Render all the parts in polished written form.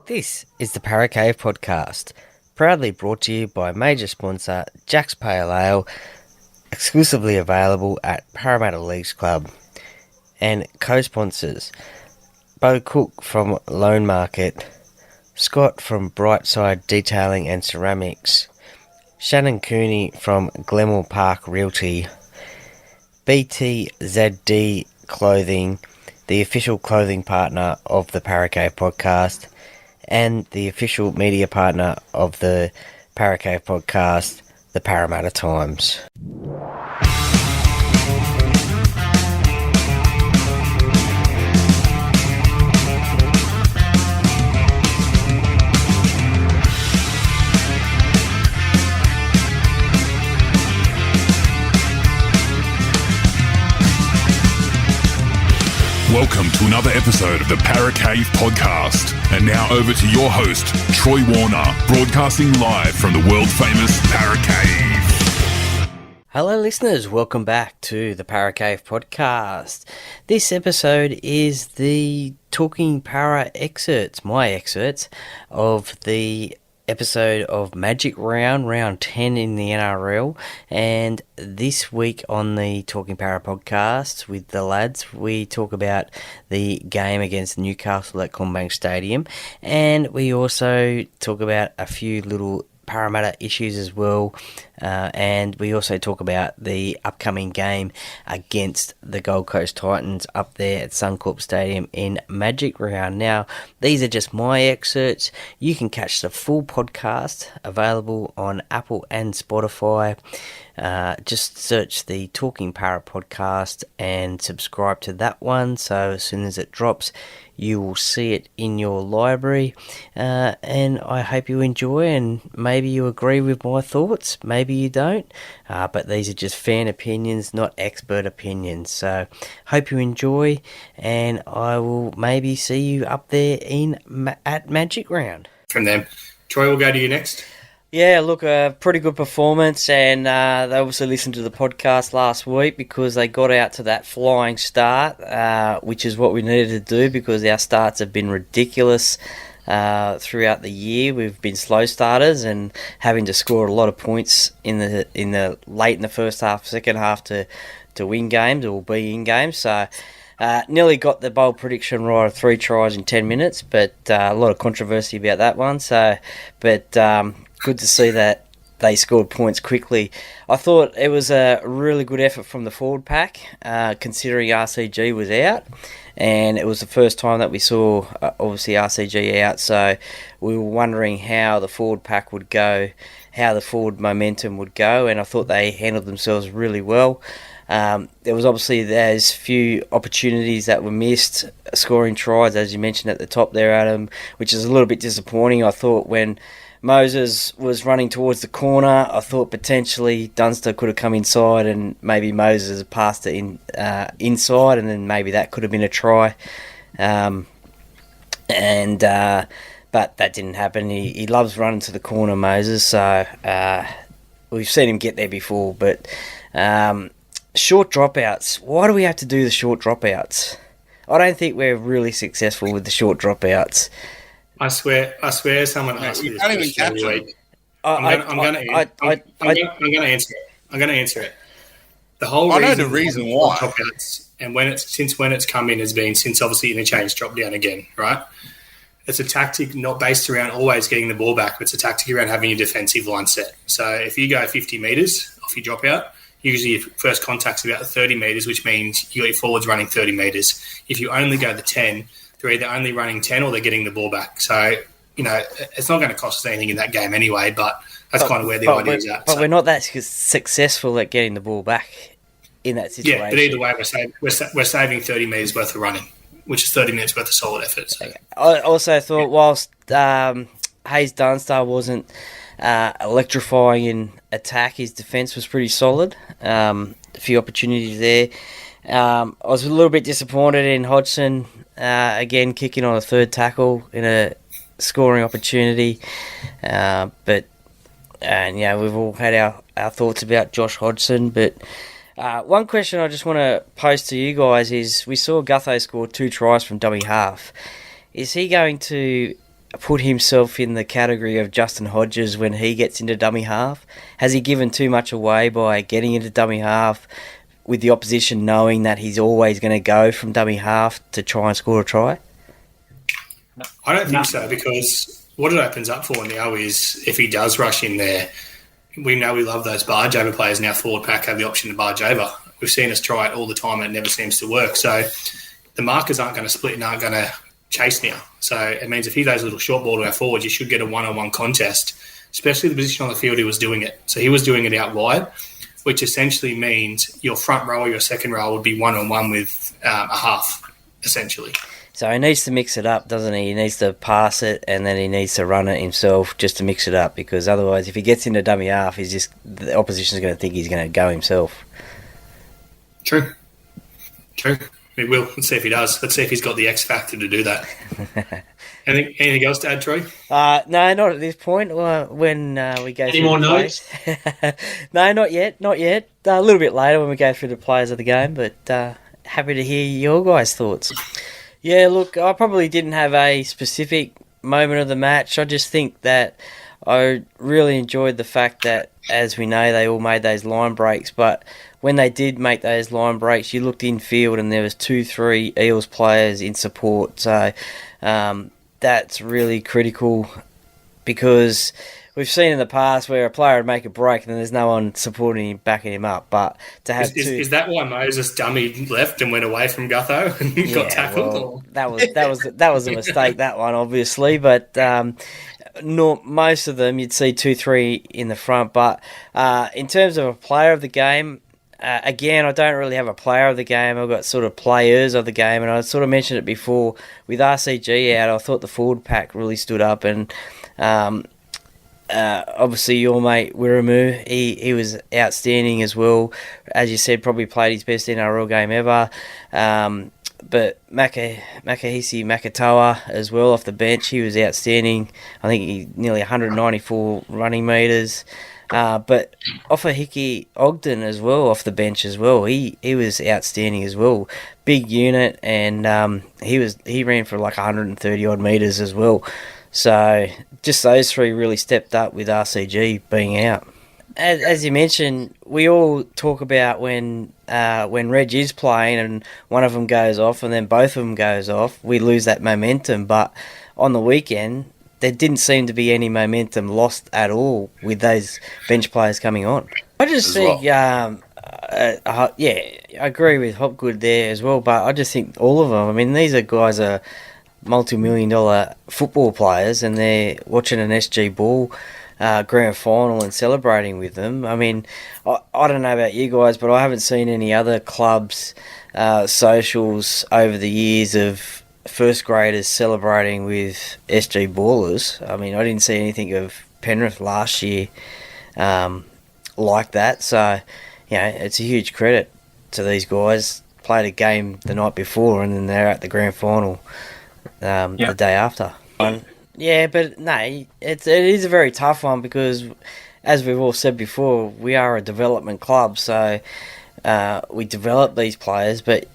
This is the Parra Cave podcast, proudly brought to you by major sponsor Jack's Pale Ale, exclusively available at Parramatta Leagues Club, and co-sponsors Bo Cook from Loan Market, Scott from Brightside Detailing and Ceramics, Shannon Cooney from Glenmore Park Realty, BTZD Clothing, the official clothing partner of the Parra Cave podcast, and the official media partner of the Parra Cave podcast, the Parramatta Times. Welcome to another episode of the Parra Cave podcast. And now over to your host, Troy Warner, broadcasting live from the world-famous Parra Cave. Hello listeners, welcome back to the Parra Cave podcast. This episode is the Talking Parra excerts, my excerts, of the episode of Magic Round 10 in the NRL, and this week on the Talking Parra podcast with the lads, we talk about the game against Newcastle at Commbank Stadium, and we also talk about a few little Parramatta issues as well, and we also talk about the upcoming game against the Gold Coast Titans up there at Suncorp Stadium in Magic Round. Now, these are just my excerpts. You can catch the full podcast available on Apple and Spotify. Just search the Talking Parra podcast and subscribe to that one, so as soon as it drops you will see it in your library, and I hope you enjoy, and maybe you agree with my thoughts, maybe you don't, but these are just fan opinions, not expert opinions. So hope you enjoy, and I will maybe see you up there at Magic Round. From them. Troy, will go to you next. Yeah, look, a pretty good performance, and they obviously listened to the podcast last week because they got out to that flying start, which is what we needed to do because our starts have been ridiculous throughout the year. We've been slow starters and having to score a lot of points in the late in the first half, second half to win games or be in games. So nearly got the bold prediction right of 3 tries in 10 minutes, but a lot of controversy about that one. So, good to see that they scored points quickly. I thought it was a really good effort from the forward pack, considering RCG was out, and it was the first time that we saw, obviously, RCG out, so we were wondering how the forward pack would go, how the forward momentum would go, and I thought they handled themselves really well. There was obviously those few opportunities that were missed, scoring tries, as you mentioned at the top there, Adam, which is a little bit disappointing. I thought when Moses was running towards the corner, I thought potentially Dunster could have come inside and maybe Moses passed it inside, and then maybe that could have been a try. But that didn't happen. He loves running to the corner, Moses, so we've seen him get there before. But short dropouts. Why do we have to do the short dropouts? I don't think we're really successful with the short dropouts. I swear, someone asked me this question every week. I'm going to answer it. I'm going to answer it. The whole I reason know the reason why. Dropouts, and when it's come in has been since obviously interchange dropped down again, right? It's a tactic not based around always getting the ball back. It's a tactic around having your defensive line set. So if you go 50 metres off your dropout, usually your first contact's about 30 metres, which means you got your forwards running 30 metres. If you only go the 10, they're either only running 10 or they're getting the ball back. So, it's not going to cost us anything in that game anyway, but that's kind of where the idea is at. But we're not that successful at getting the ball back in that situation. Yeah, but either way, we're saving 30 metres worth of running, which is 30 minutes worth of solid effort. So. Okay. I also thought whilst Hayes Dunstar wasn't electrifying in attack, his defence was pretty solid. A few opportunities there. I was a little bit disappointed in Hodgson, again kicking on a third tackle in a scoring opportunity. We've all had our thoughts about Josh Hodgson, but one question I just want to pose to you guys is, we saw Gutho score 2 tries from dummy half. Is he going to put himself in the category of Justin Hodges when he gets into dummy half? Has he given too much away by getting into dummy half with the opposition knowing that he's always going to go from dummy half to try and score a try? I don't think so, because what it opens up for now is if he does rush in there, we know we love those barge over players. Now forward pack have the option to barge over. We've seen us try it all the time and it never seems to work. So the markers aren't going to split and aren't going to chase now. So it means if he goes a little short ball to our forwards, you should get a one-on-one contest, especially the position on the field he was doing it. So he was doing it out wide, which essentially means your front row or your second row would be one-on-one with a half, essentially. So he needs to mix it up, doesn't he? He needs to pass it and then he needs to run it himself just to mix it up, because otherwise if he gets into dummy half, the opposition's going to think he's going to go himself. True. He will. Let's see if he does. Let's see if he's got the X factor to do that. Anything else to add, Troy? No, not at this point. When we go Any through more the notes? No, not yet. A little bit later when we go through the players of the game, but happy to hear your guys' thoughts. Yeah, look, I probably didn't have a specific moment of the match. I just think that I really enjoyed the fact that, as we know, they all made those line breaks, but when they did make those line breaks, you looked infield and there was 2-3 Eels players in support. So that's really critical, because we've seen in the past where a player would make a break and then there's no one supporting him, backing him up. But to have is that why Moses dummied left and went away from Gutho and got tackled? Well, that was a mistake, that one, obviously. But most of them you'd see 2-3 in the front. But in terms of a player of the game, again, I don't really have a player of the game. I've got sort of players of the game, and I sort of mentioned it before. With RCG out, I thought the forward pack really stood up, and obviously your mate Wiramu, he was outstanding as well. As you said, probably played his best NRL game ever. But Makahisi Makatoa as well off the bench, he was outstanding. I think he nearly 194 running metres. But Ofahiki Ogden as well off the bench as well. He was outstanding as well. Big unit, and he ran for like 130 odd metres as well. So just those three really stepped up with RCG being out. As you mentioned, we all talk about when Reg is playing and one of them goes off and then both of them goes off, we lose that momentum. But on the weekend, there didn't seem to be any momentum lost at all with those bench players coming on. I just think, I agree with Hopgood there as well, but I just think all of them, I mean, these are guys are multi-million-dollar football players and they're watching an SG Ball Grand Final and celebrating with them. I mean, I don't know about you guys, but I haven't seen any other clubs' socials over the years of first graders celebrating with SG Ballers. I mean, I didn't see anything of Penrith last year like that. So, it's a huge credit to these guys. Played a game the night before and then they're at the Grand Final the day after. Yeah, but no, it is a very tough one because, as we've all said before, we are a development club, so we develop these players. But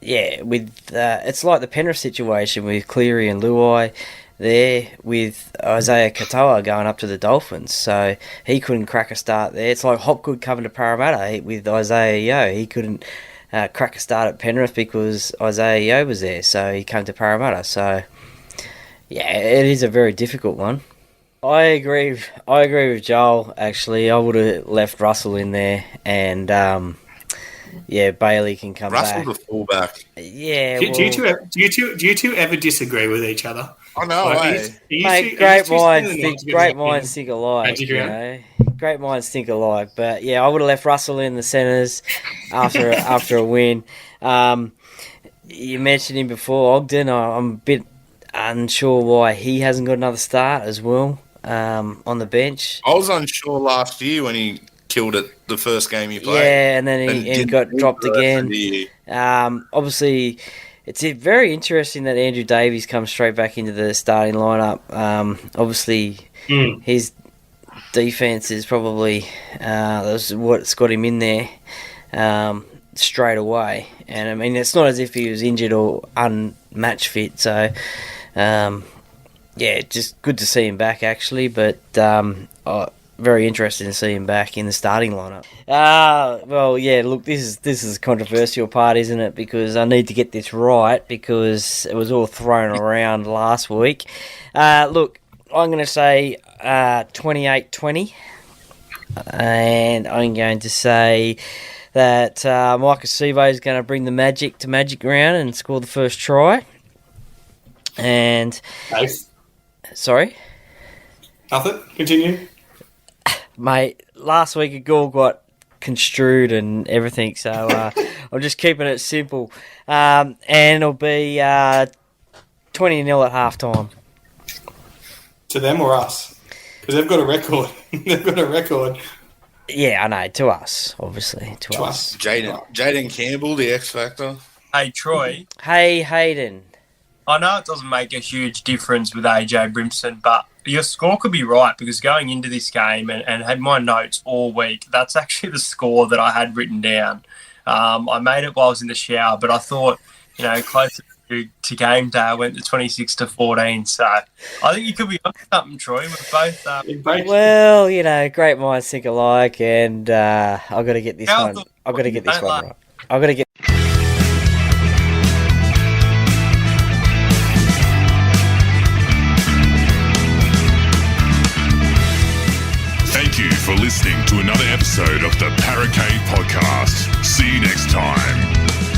yeah, it's like the Penrith situation with Cleary and Luai there, with Isaiah Katoa going up to the Dolphins, so he couldn't crack a start there. It's like Hopgood coming to Parramatta with Isaiah Yeo. He couldn't crack a start at Penrith because Isaiah Yeo was there, so he came to Parramatta. So yeah, it is a very difficult one. I agree with Joel, actually. I would have left Russell in there and Bailey can come back. Russell's a fullback. Yeah. Do you two ever disagree with each other? I know, Mate, great minds think alike. Great minds think alike. But yeah, I would have left Russell in the centres after a win. You mentioned him before, Ogden. I'm a bit unsure why he hasn't got another start as well on the bench. I was unsure last year when he killed it the first game he played. Yeah, and then he got dropped again. Obviously, it's very interesting that Andrew Davies comes straight back into the starting lineup. Obviously, his defence is probably that's what's got him in there straight away. And I mean, it's not as if he was injured or unmatch fit. So, Yeah, just good to see him back actually, but very interested to see him back in the starting lineup. Well, yeah. Look, this is a controversial part, isn't it? Because I need to get this right because it was all thrown around last week. Look, I'm going to say 28-20, and I'm going to say that Micah Sivo is going to bring the magic to Magic Round and score the first try. And Nice. Sorry, Nothing. Continue. mate. Last week a goal got construed and everything, so I'm just keeping it simple. And it'll be 20-0 at half time. To them or us? Because they've got a record. They've got a record. Yeah, I know. To us, obviously. To us. Jaden Campbell, the X Factor. Hey, Troy. Hey, Hayden. I know it doesn't make a huge difference with AJ Brimson, but your score could be right because going into this game and had my notes all week, that's actually the score that I had written down. I made it while I was in the shower, but I thought, closer to game day, I went to 26-14. So I think you could be on something, Troy. We're both. Well, great minds think alike, and I've got to get this one. I've got to get this one right. I've got to get. Thank you for listening to another episode of the Parra Cave Podcast. See you next time.